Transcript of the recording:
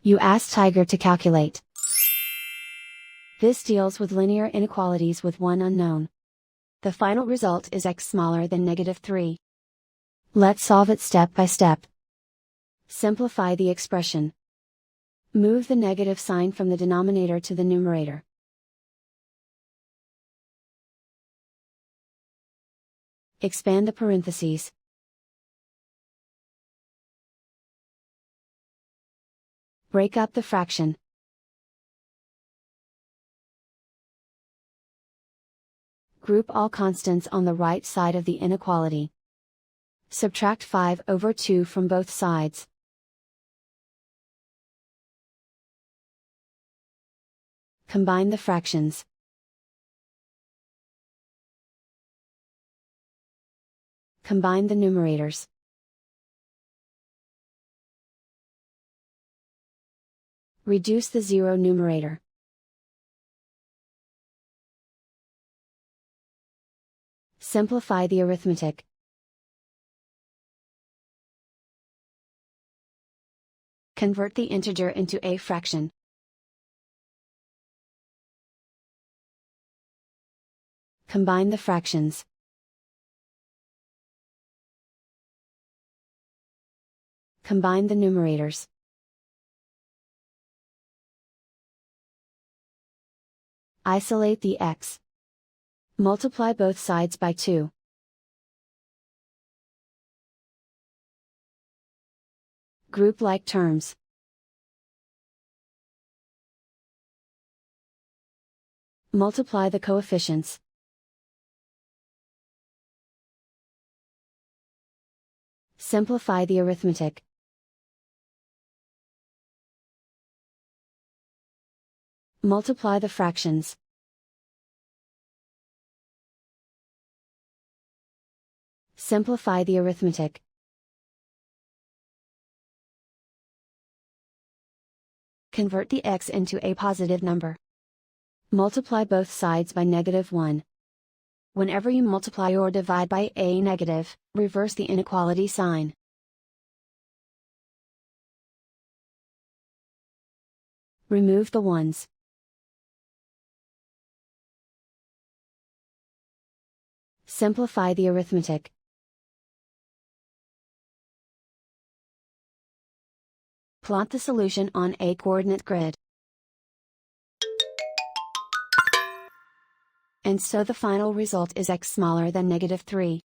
You ask Tiger to calculate. This deals with linear inequalities with one unknown. The final result is x smaller than -3. Let's solve it step by step. Simplify the expression. Move the negative sign from the denominator to the numerator. Expand the parentheses. Break up the fraction. Group all constants on the right side of the inequality. Subtract 5/2 from both sides. Combine the fractions. Combine the numerators. Reduce the zero numerator. Simplify the arithmetic. Convert the integer into a fraction. Combine the fractions. Combine the numerators. Isolate the x. Multiply both sides by 2. Group like terms. Multiply the coefficients. Simplify the arithmetic. Multiply the fractions. Simplify the arithmetic. Convert the x into a positive number. Multiply both sides by -1. Whenever you multiply or divide by a negative, reverse the inequality sign. Remove the ones. Simplify the arithmetic. Plot the solution on a coordinate grid. And so the final result is x smaller than -3.